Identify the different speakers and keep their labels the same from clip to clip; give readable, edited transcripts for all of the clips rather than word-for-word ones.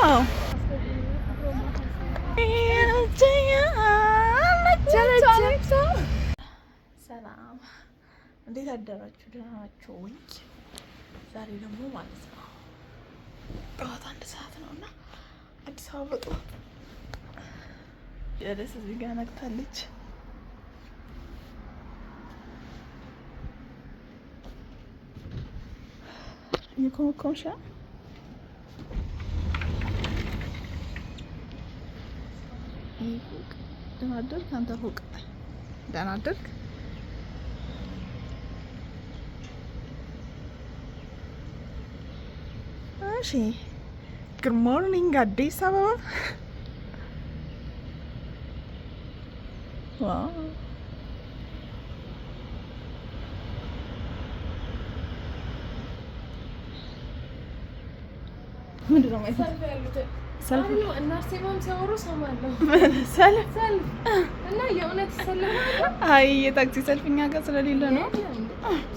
Speaker 1: ዋው ሰላም፣ እንዴት አደራችሁ? ደህና ናችሁ ወይ? ዛሬ ደግሞ ማለት ነው ጠዋት 1 ሰዓት ነው እና አዲስ አበባ ጠዋት የደስ እዚህ ጋር ነግታለች። የኮምኮምሻ ደህና አደርክ አንተ ፎቅ ደህና አደርክ? እሺ ጉድ ሞርኒንግ አዲስ አበባ። ዋው ምንድን ነው ሰልፍ ነው? እና አርሴማም ሲያወሩ ሰማለሁ። ሰልፍ እና የእውነት ይሰልማሉ። አይ የታክሲ ሰልፍ እኛ ጋር ስለሌለ ነው።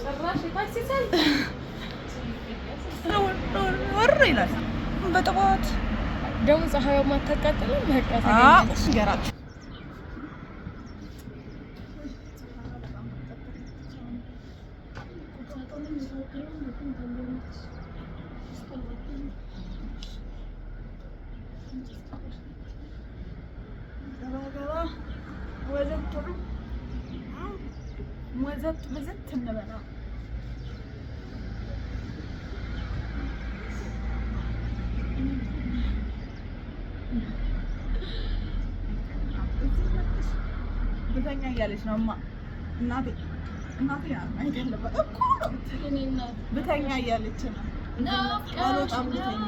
Speaker 1: ጭራሽ የታክሲ ሰልፍ ወር ይላል። በጠዋት ደግሞ ፀሐዩ ማታቃጥልም። በቃ ታገኛለሽ ገራችሁ ወዘት እንበላ። ብተኛ እያለች ነው እማ እናቴ አይደለም እኮ ብተኛ እያለች ነው። አልወጣም ብተኛ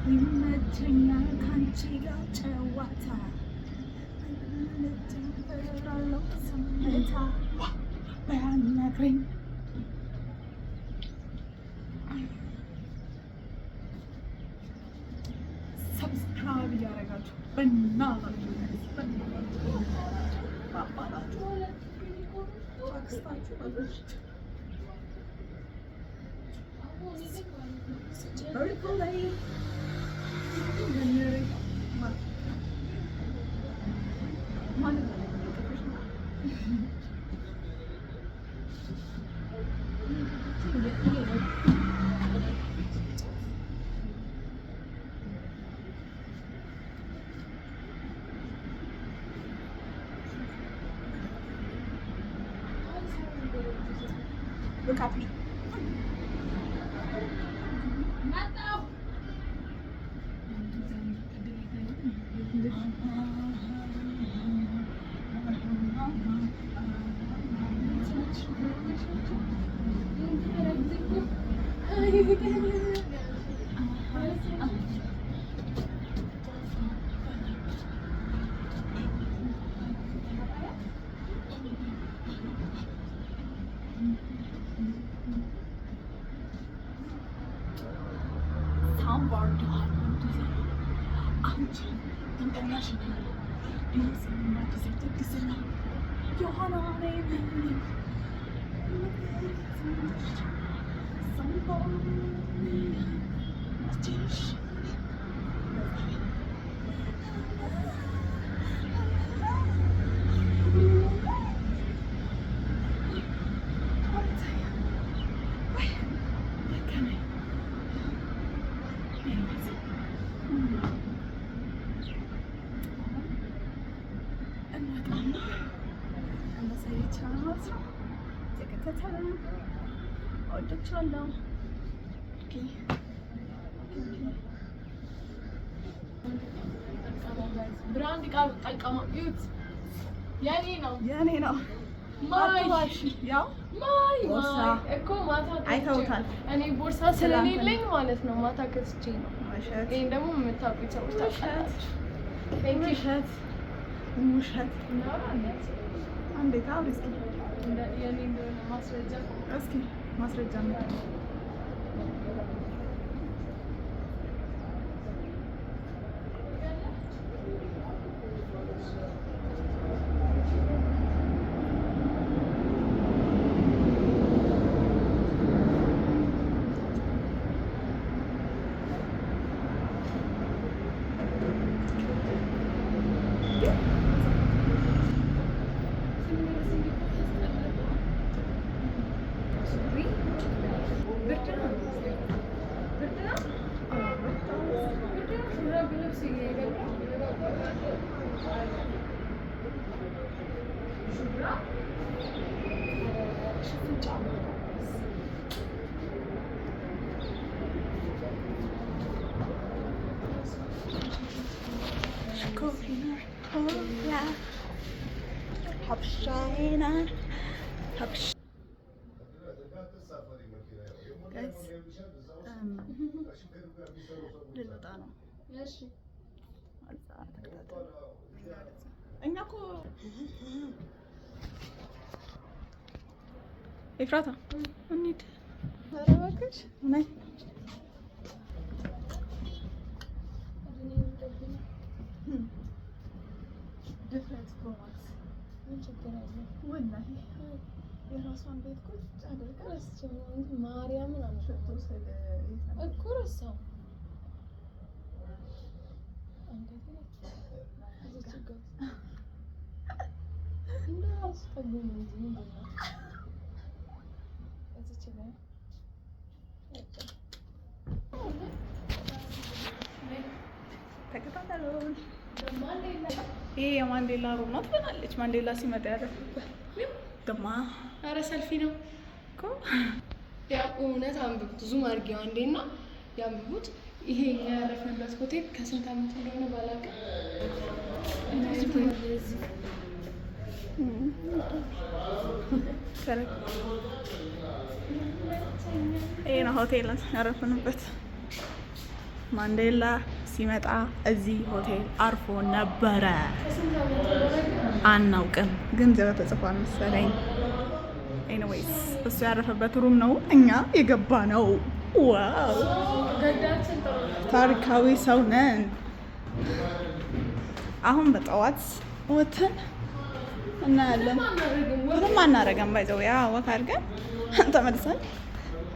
Speaker 1: ይመቸኛል ካንቺ ጋር ጨዋታ ስሜታ ባያናግረኝ ሰብስክራይብ እያደረጋችሁ በእናታችሁ Look at me. ብራንድ ቃል ጠቀማ ይሁት የኔ ነው ማይ ያው ማይ እኮ ማታ አይተውታል። እኔ ቦርሳ ስለሌለኝ ማለት ነው ማታ ከስቼ ነው። ይሄን ደግሞ የምታውቁት ሰዎች ታውቃላችሁ። ውሸት እንዴት አውሪ እስኪ ማስረጃ ነው ልንወጣ ነው። እኛ እኮ ኤፍራታ እንሂድ። ኧረ እባክሽ ነይ። ድፍረት ፕሮማክስ ምን ችግር አለ? ወላሂ የራሷን ቤት ቁጭ አድርጋ ማርያምን አመሸቶ ስለ እኮ ረሳው ተከታተሉን። ይሄ የማንዴላ ሩም ነው ትበላለች። ማንዴላ ሲመጣ ያረፈበት ደማ ኧረ ሰልፊ ነው እኮ ያው እውነት አንብቡት። ዙም አድርጌው አንዴና ያንብቡት። ይሄ ያረፈበት ሆቴል ከስንት ዓመት እንደሆነ ባላውቅም ይሄ ነው ሆቴል ያረፈንበት። ማንዴላ ሲመጣ እዚህ ሆቴል አርፎ ነበረ። አናውቅም ግን ዘበ ተጽፏል መሰለኝ። ኤኒዌይስ እሱ ያረፈበት ሩም ነው እኛ የገባ ነው። ዋው ታሪካዊ ሰው ነን። አሁን በጠዋት ወተን እናያለን። ምንም አናረገም። ባይዘው ያ ወክ አድርገን ተመልሰን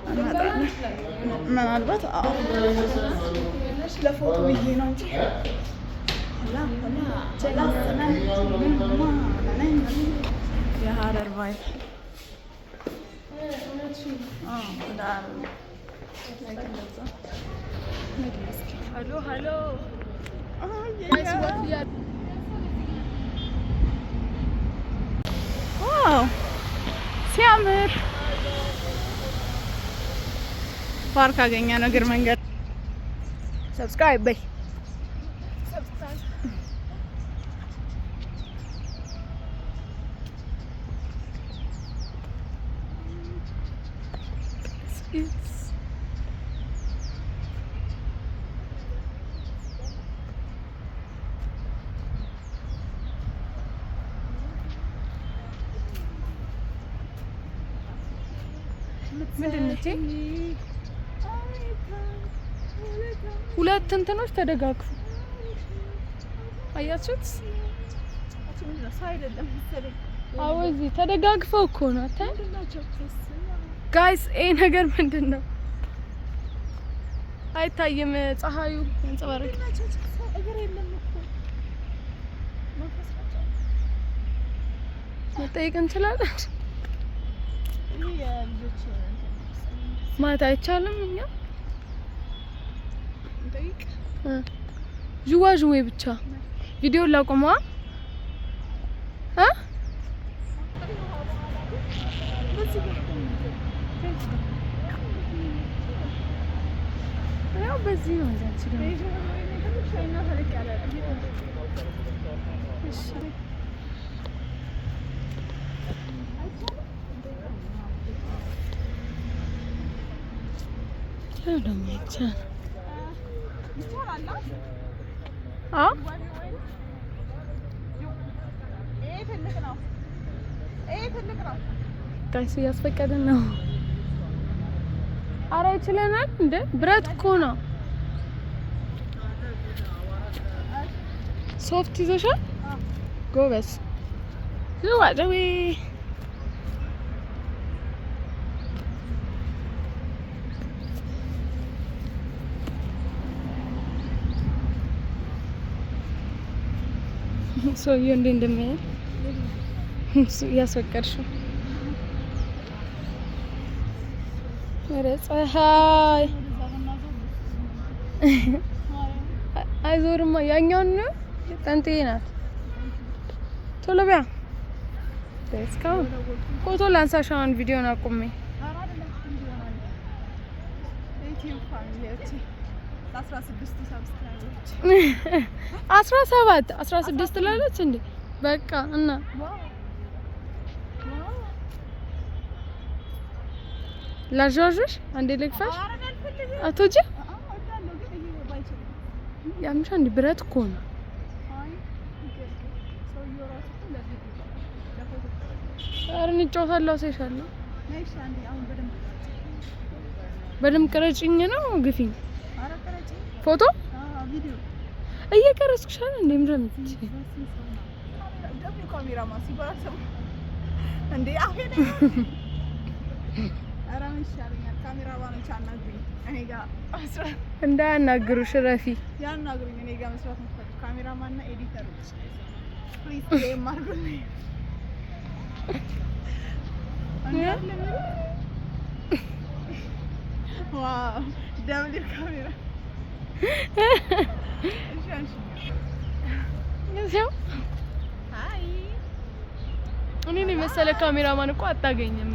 Speaker 1: እንመጣለን። ምናልባት ለፎቶ ብዬ ነው እንጂ የሀረር ቫይብ ሄሎ ሄሎ ዋው ሲያምር ፓርክ አገኘ ነው። እግር መንገድ ሰብስክራይብ በይ። ምንድን ነው ሁለት እንትኖች ተደጋግፉ አያችሁት? አዎ እዚህ ተደጋግፈው እኮ ነው። ጋይስ ይሄ ነገር ምንድን ነው? አይታይም። ፀሐዩ እንጸባረቅ መጠየቅ እንችላለን። ማታ አይቻልም። እኛ እንጠይቅ። ዥዋዥዌ ብቻ ቪዲዮ ላቆማ ያው በዚህ ነው በቃ እሱ ያስፈቀደን ነው። ኧረ ይችለናል እንደ ብረት እኮ ነው። ሶፍት ይዘሻል? ጎበዝ ልዋደዊ ሰውዬው እንዴ እንደሚያይ ያስፈቀድሽው። ኧረ ፀሐይ አይዞርማ። ያኛውን ነው ጠንጤ ናት። ቶሎ በያ እስካሁን ፎቶ ላንሳሽ። አሁን ቪዲዮን አቁሜ 16 ላለች እንዴ በቃ እና ላዣዥሽ አንዴ ልግፋሽ። አቶጂ ያምሻ እንዴ ብረት እኮ ነው። ኧረ እንጫወታለሁ። አሳይሻለሁ። በደምብ ቅረጭኝ ነው ግፊኝ። ፎቶ እየቀረጽኩሽ አይደል እንዴ? ምንድን ነው እንዳያናግሩሽ ረፊ ያናግሩኝ። እኔ ጋር መስራት ነው ካሜራማን እና ኤዲተሮች ፕሊዝ የማርጉልኝ። ዋው ደብል ካሜራ ሃይ እኔ መሰለ ካሜራማን እኮ አታገኝም።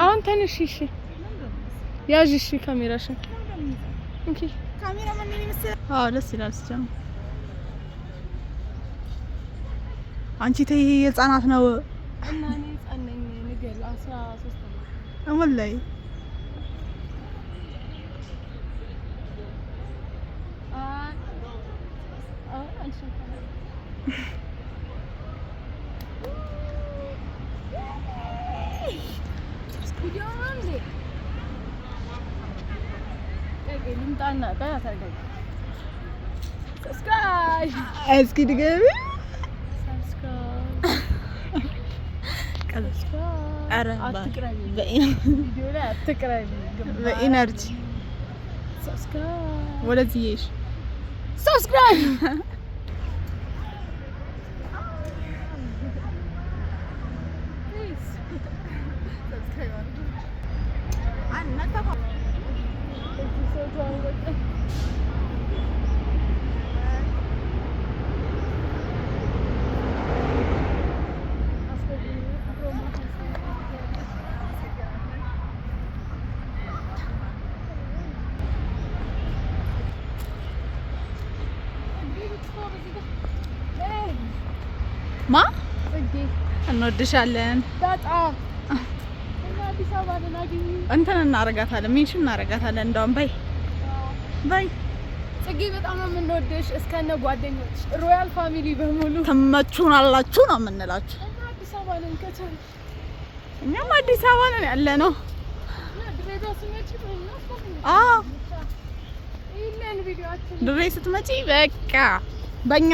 Speaker 1: አሁን ተነሽ። እሺ ያዥ። እሺ ካሜራሽን ኦኬ። ካሜራማን ነኝ መሰለ። አዎ ደስ ይላል። ሲጀም አንቺ ተይ የህፃናት ነው እና እኔ ህፃን ነኝ። ንገል 13 ነው ወላሂ። እስኪ ድገሚ። በኢነርጂ ወደዚህ ሰብስክራይብ ማ እንወድሻለን በጣም እና አዲስ አበባ ለናግኝ እንትን እናረጋታለን። ሜንሽን እናረጋታለን። እንደውም በይ ጽጌ በጣም ነው የምንወድሽ። እስከነ ጓደኞች ሮያል ፋሚሊ በሙሉ ተመቹናላችሁ ነው የምንላችሁ። እና አዲስ አበባ ነን ከተል እኛም አዲስ አበባ ነን ያለነው። ድሬዳዋ ስትመጪ ይሄን ቪዲዮአችን ድሬ ስትመጪ በቃ በእኛ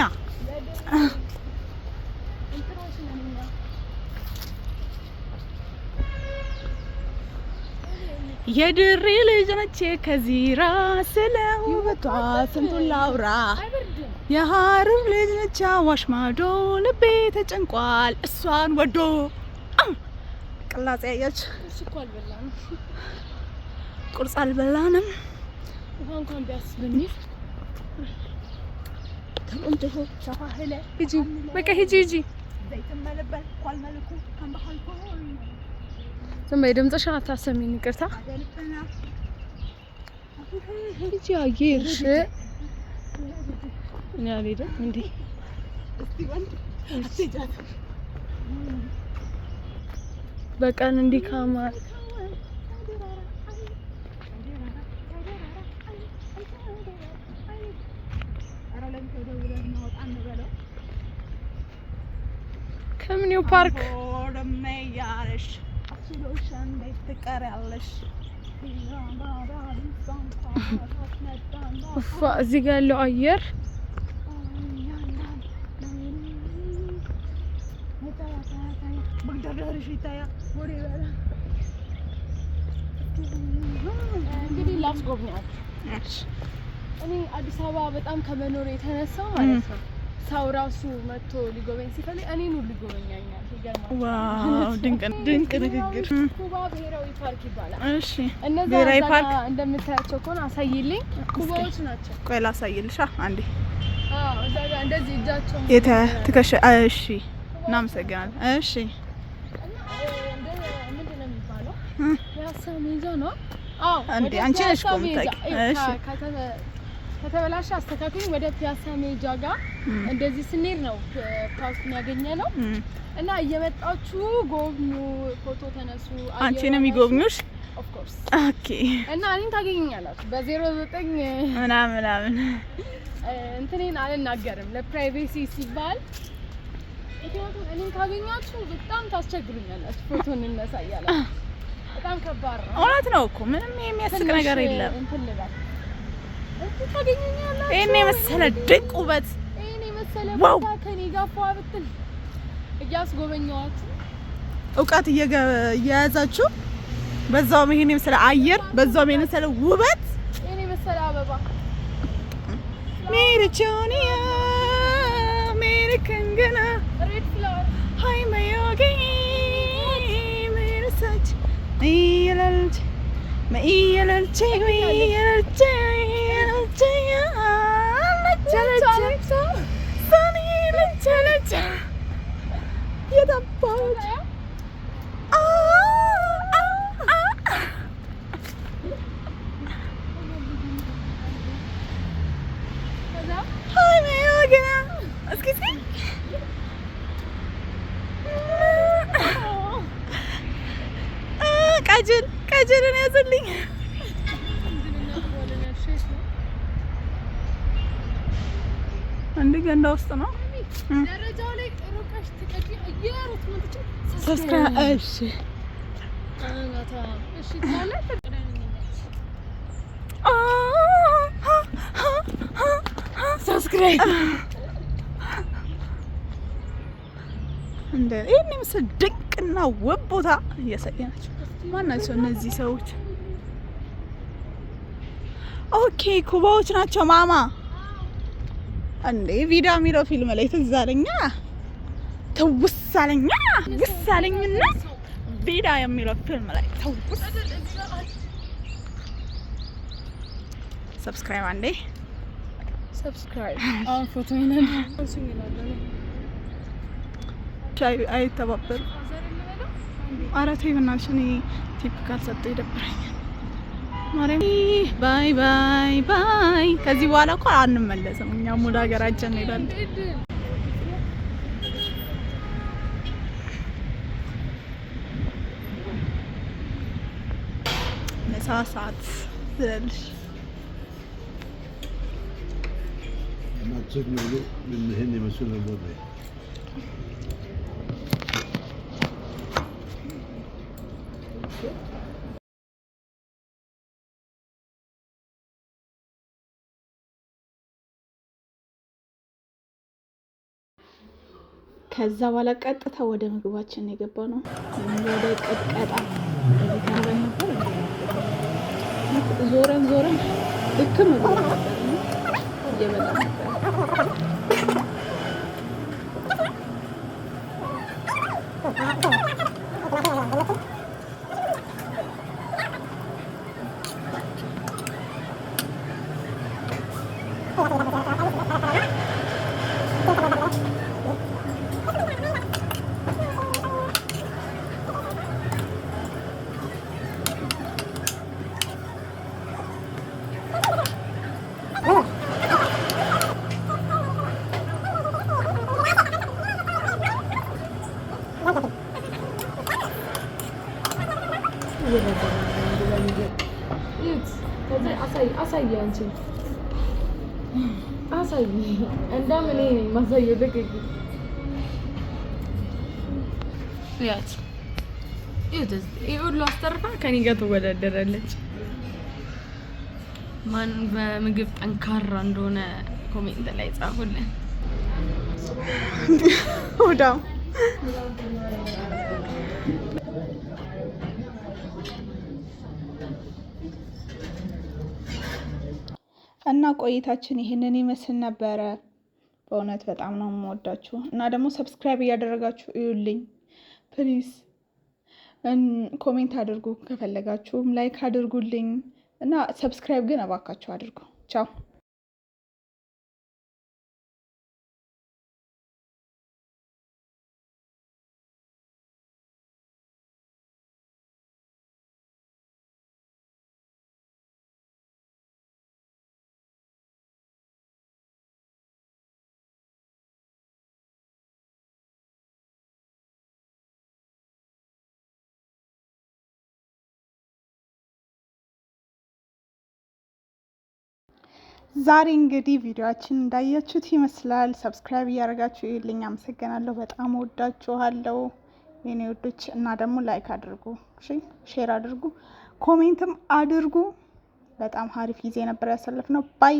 Speaker 1: የድሬ ልጅ ነች ከዚራ ስለው ውበቷ ስንቱን ላውራ። የሀረር ልጅ ነች አዋሽ ማዶ ልቤ ተጨንቋል እሷን ወዶ። ቅላጼ ያያችሁ ቁርስ አልበላንም። እንኳን ቢያስብኝ ተቆንጆ ተፋህለ ሂጂ በቃ ሂጂ ዘይተመለበል ኳል መልኩ ከመሐልኩ ዝም በይ። ድምፅሽን አታሰሚኝ። ይቅርታ ሂጂ አየርሽ እኔ አልሄድም እንዴ በቀን እንዲህ ካማር ከምኒው ፓርክ
Speaker 2: መስሎሽ እንዴት ትቀሪያለሽ?
Speaker 1: እዚህ ጋር ያለው አየር እንግዲህ ላስጎብኛችሁ። እኔ አዲስ አበባ በጣም ከመኖር የተነሳ ማለት ነው ሰው ራሱ መጥቶ ሊጎበኝ ሲፈልግ እኔን ሁሉ ይጎበኛኛል። ይገርማል።
Speaker 2: ዋው ድንቅ ንግግር።
Speaker 1: ኩባ ብሔራዊ ፓርክ ይባላል።
Speaker 2: እሺ
Speaker 1: እነዛ ብሔራዊ ፓርክ እንደምታያቸው ከሆነ አሳይልኝ። ኩባዎች ናቸው።
Speaker 2: ቆይ ላሳይልሻ አንዴ።
Speaker 1: እዛ ጋር እንደዚህ እጃቸው
Speaker 2: ትከሻ። እሺ እናመሰግናለን። እሺ
Speaker 1: ምንድን ነው የሚባለው? ፒያሳ ሜዳ ነው።
Speaker 2: አንዴ አንቺ ነሽ ቆምጠቂ። እሺ
Speaker 1: ከተበላሸ አስተካክሉኝ። ወደ ፒያሳ ሜጃ ጋር እንደዚህ ስንሄድ ነው ፓርኩን ያገኘነው እና እየመጣችሁ ጎብኙ፣ ፎቶ ተነሱ።
Speaker 2: አንቺንም የሚጎብኙሽ
Speaker 1: ኦፍ ኮርስ
Speaker 2: ኦኬ።
Speaker 1: እና እኔን ታገኙኛላችሁ በ09
Speaker 2: ምናምን
Speaker 1: እንትኔን አልናገርም ለፕራይቬሲ ሲባል፣ ምክንያቱም እኔን ካገኛችሁ በጣም ታስቸግሩኛላችሁ። ፎቶ እንነሳያለን። በጣም ከባድ ነው።
Speaker 2: እውነት ነው እኮ ምንም የሚያስቅ ነገር የለም።
Speaker 1: እንትን ልበል ታገኙኛላችሁ።
Speaker 2: ይሄን የመሰለ ድንቅ ውበት፣
Speaker 1: ይሄን የመሰለ ቦታ ከኔ ጋር ፏብትን እያስጎበኘኋችሁ
Speaker 2: እውቀት እየያዛችሁ በዛውም ይሄን የመሰለ አየር፣ በዛውም ይሄን የመሰለ ውበት፣
Speaker 1: ይሄን የመሰለ አበባ
Speaker 2: ሜሪቾኒያ ሜሪከንገና
Speaker 1: ሬድ ፍላወር
Speaker 2: ሃይ ማዮጌ ሜሪሳች ይላልች ማይያልች ማይያልች ቀጅልን ያዝልኝ። አንድ ገንዳ ውስጥ ነው።
Speaker 1: ደረጃው ላይ ሩቀሽ ትቀጪ እየሩት ምንጭ
Speaker 2: ሰብስክራይብ። እሺ
Speaker 1: እሺ ታለፈ ሰብስክራይብ
Speaker 2: እንደ ይሄን ምስል ድንቅና ውብ ቦታ እያሳየናቸው። ማናቸው እነዚህ ሰዎች? ኦኬ ኩባዎች ናቸው ማማ። እንዴ ቪዳ የሚለው ፊልም ላይ ትዝ አለኛ፣ ትውስ አለኝና ቪዳ የሚለው ፊልም ላይ ትውስ። ሰብስክራይብ አንዴ
Speaker 1: ሰብስክራይብ። አሁን ፎቶ ይነን
Speaker 2: አይተባበሩ። ኧረ ተይ በእናትሽ፣ እኔ ቲፕ ካልሰጠው ይደብረኛል። ማርያም ባይ ባይ ባይ። ከዚህ በኋላ እኮ አንመለስም፣ እኛም ወደ ሀገራችን እንሄዳለን። ምሳ ሰዓት ትላለሽ። ከዛ በኋላ ቀጥታ ወደ ምግባችን የገባ ነው። ወደ ቅጥቀጣ ዞረን ልክም ብሎ ነበር እየበላ ነበር። አሳይ እንደምን እኔ ማሳየው ደግ ያት
Speaker 1: ሁሉ አስተርፋ ከኔ ጋር ትወዳደራለች። ማን በምግብ ጠንካራ እንደሆነ ኮሜንት ላይ ጻፉልን።
Speaker 2: ወዳው እና ቆይታችን ይሄንን ይመስል ነበረ። በእውነት በጣም ነው የምወዳችሁ እና ደግሞ ሰብስክራይብ እያደረጋችሁ እዩልኝ ፕሊዝ። ኮሜንት አድርጉ፣ ከፈለጋችሁም ላይክ አድርጉልኝ እና ሰብስክራይብ ግን እባካችሁ አድርጉ። ቻው። ዛሬ እንግዲህ ቪዲዮአችን እንዳያችሁት ይመስላል። ሰብስክራይብ እያደረጋችሁ ይልኝ። አመሰግናለሁ። በጣም ወዳችኋለሁ የኔ ወዶች እና ደግሞ ላይክ አድርጉ፣ እሺ፣ ሼር አድርጉ፣ ኮሜንትም አድርጉ። በጣም አሪፍ ጊዜ ነበር ያሳለፍነው። ባይ